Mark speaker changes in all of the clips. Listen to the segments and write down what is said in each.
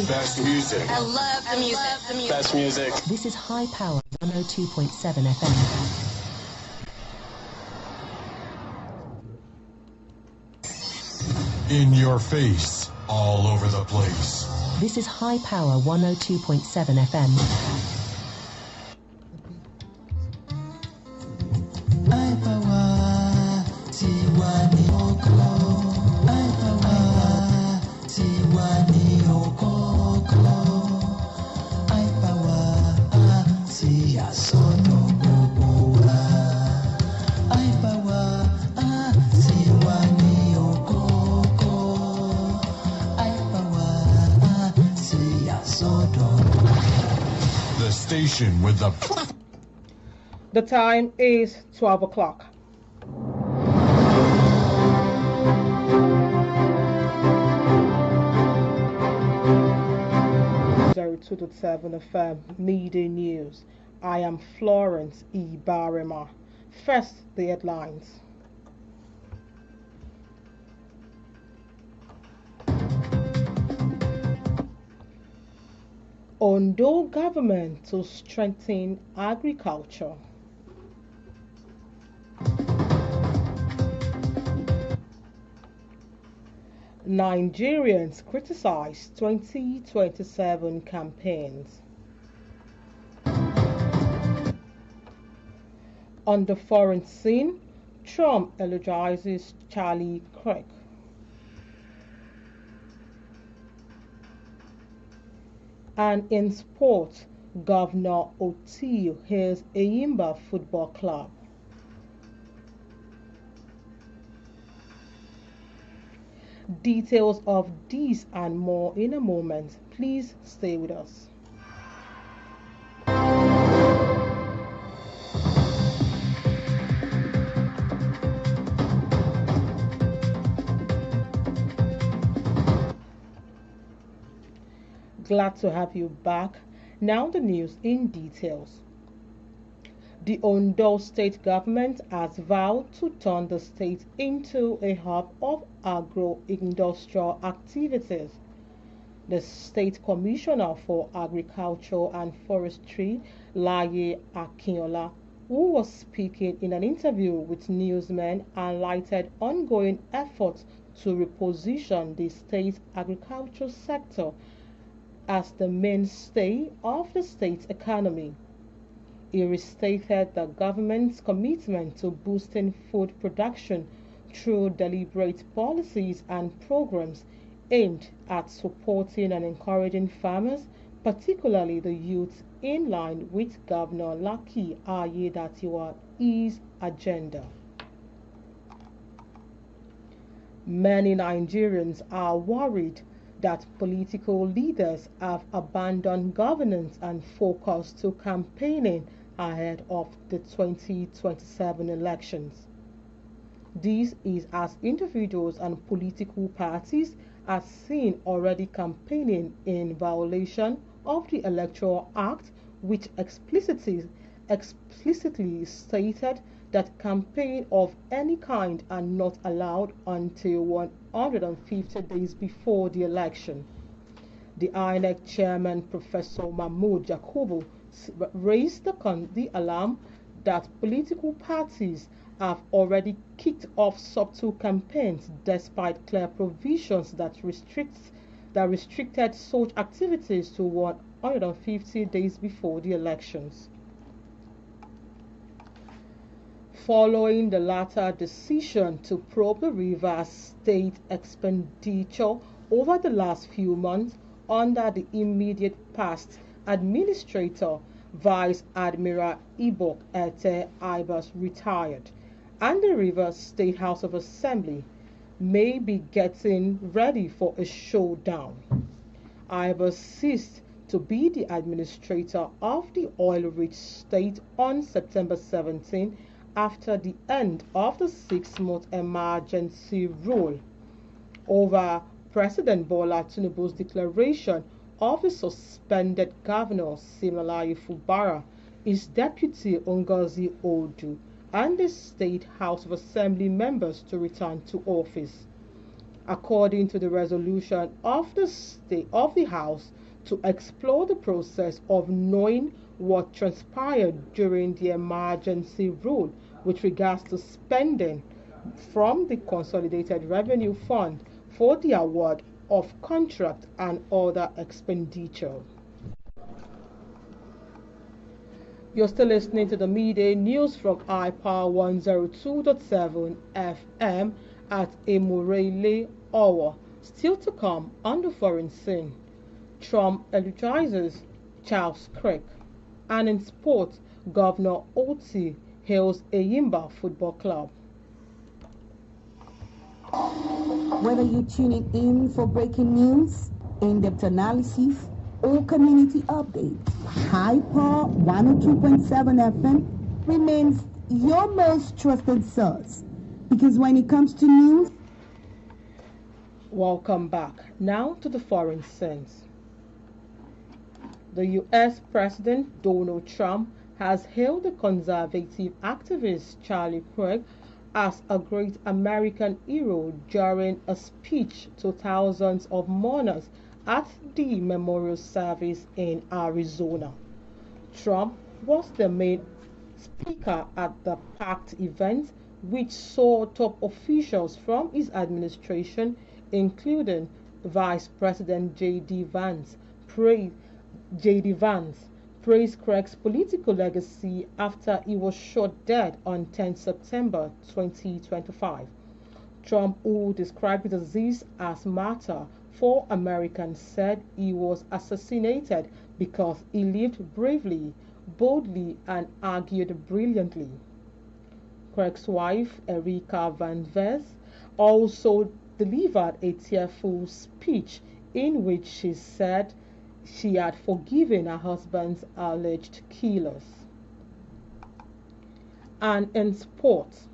Speaker 1: Best music.
Speaker 2: I love the music.
Speaker 1: Best music.
Speaker 3: This is High Power 102.7 FM.
Speaker 1: In your face, all over the place.
Speaker 3: This is High Power 102.7 FM.
Speaker 1: The station with
Speaker 4: The time is 12 o'clock. To 7 FM Media News. I am Florence IBHAREMAN. First, the headlines. Ondo government to strengthen agriculture. Nigerians criticize 2027 campaigns. On the foreign scene, Trump eulogizes Charlie Kirk. And in sport, Governor Otiu hails Eyimba Football Club. Details of these and more in a moment. Please stay with us. Glad to have you back. Now the news in details. The Ondo state government has vowed to turn the state into a hub of agro-industrial activities. The State Commissioner for Agriculture and Forestry, Laye Akinola, who was speaking in an interview with newsmen, highlighted ongoing efforts to reposition the state's agriculture sector as the mainstay of the state's economy. He restated the government's commitment to boosting food production through deliberate policies and programs aimed at supporting and encouraging farmers, particularly the youth, in line with Governor Lucky Aiyedatiwa's agenda. Many Nigerians are worried that political leaders have abandoned governance and focused to campaigning ahead of the 2027 elections. This is as individuals and political parties are seen already campaigning in violation of the Electoral Act, which explicitly stated that campaign of any kind are not allowed until 150 days before the election. The INEC chairman, Professor Mahmoud Yakubu, raised the alarm that political parties have already kicked off subtle campaigns despite clear provisions that restricted such activities to 150 days before the elections. Following the latter decision to probe the Rivers State expenditure over the last few months under the immediate past administrator, Vice Admiral Ibok Ete Ibas retired, and the Rivers State House of Assembly may be getting ready for a showdown. Ibas ceased to be the administrator of the oil-rich state on September 17 after the end of the 6-month emergency rule over President Bola Tinubu's declaration of the suspended governor Siminalayi Fubara, his deputy Ngozi Odu, and the State House of Assembly members to return to office. According to the resolution of the House to explore the process of knowing what transpired during the emergency rule with regards to spending from the Consolidated Revenue Fund for the award of contract and other expenditure. You're still listening to the midday news from iPower 102.7 FM at Emurele Owo. Still to come on the foreign scene. Trump eulogizes Charles Crick. And in sports, Governor Oti hails Eyimba Football Club.
Speaker 2: Whether you're tuning in for breaking news, in-depth analysis, or community updates, High Power 102.7 FM remains your most trusted source. Because when it comes to news...
Speaker 4: Welcome back. Now to the foreign sense. The U.S. President Donald Trump has hailed the conservative activist Charlie Kirk as a great American hero during a speech to thousands of mourners at the memorial service in Arizona. Trump was the main speaker at the packed event, which saw top officials from his administration, including Vice President J.D. Vance, praised Craig's political legacy after he was shot dead on 10 September 2025. Trump, who described the disease as martyr for Americans, said he was assassinated because he lived bravely, boldly, and argued brilliantly. Craig's wife, Erica Van Vest, also delivered a tearful speech in which she said she had forgiven her husband's alleged killers. And in sports,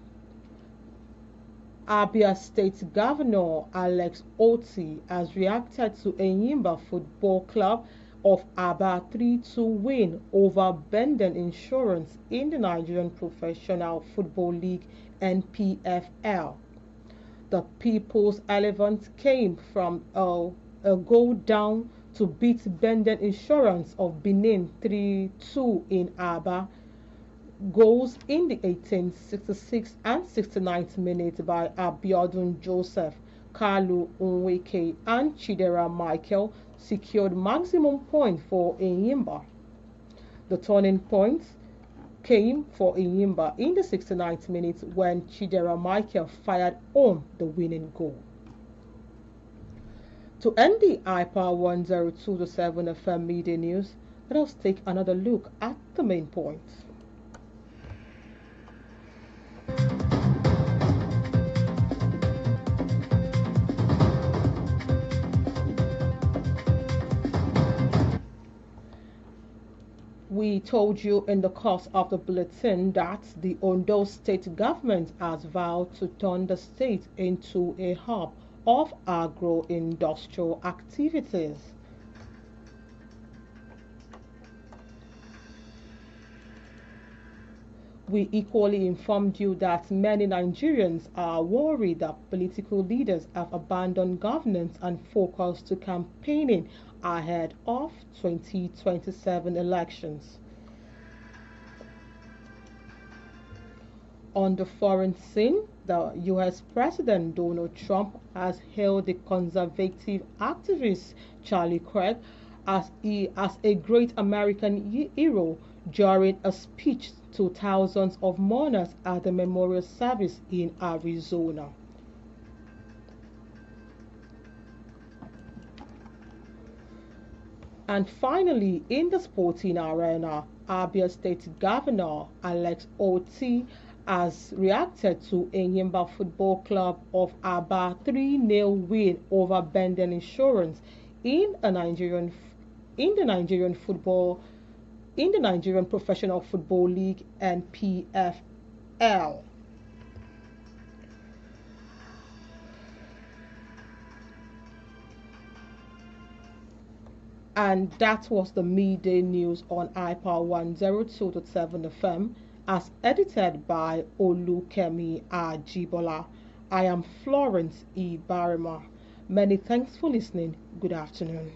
Speaker 4: Abia State Governor Alex Oti has reacted to Eyimba Football Club of Aba 3-2 win over Benden Insurance in the Nigerian Professional Football League (NPFL). The People's 11th came from a goal down to beat Benden Insurance of Benin 3-2 in Aba. Goals in the 18th, 66th, and 69th minutes by Abiodun Joseph, Kalu Unweke, and Chidera Michael secured maximum point for Eyimba. The turning point came for Eyimba in the 69th minute when Chidera Michael fired home the winning goal. To end the iPower 102.7 FM media news, let us take another look at the main points. We told you in the course of the bulletin that the Ondo state government has vowed to turn the state into a hub of agro-industrial activities. We equally informed you that many Nigerians are worried that political leaders have abandoned governance and focused to campaigning ahead of 2027 elections. On the foreign scene, the US President Donald Trump has hailed the conservative activist Charlie Craig as a great American hero during a speech to thousands of mourners at the memorial service in Arizona. And finally, in the sporting arena, Abia State Governor Alex Oti has reacted to Enyimba Football Club of Aba 3-0 win over Benden Insurance in the Nigerian Professional Football League (NPFL). And that was the midday news on IPAR 102.7 FM, as edited by Olukemi Ajibola. I am Florence IBHAREMAN. Many thanks for listening. Good afternoon.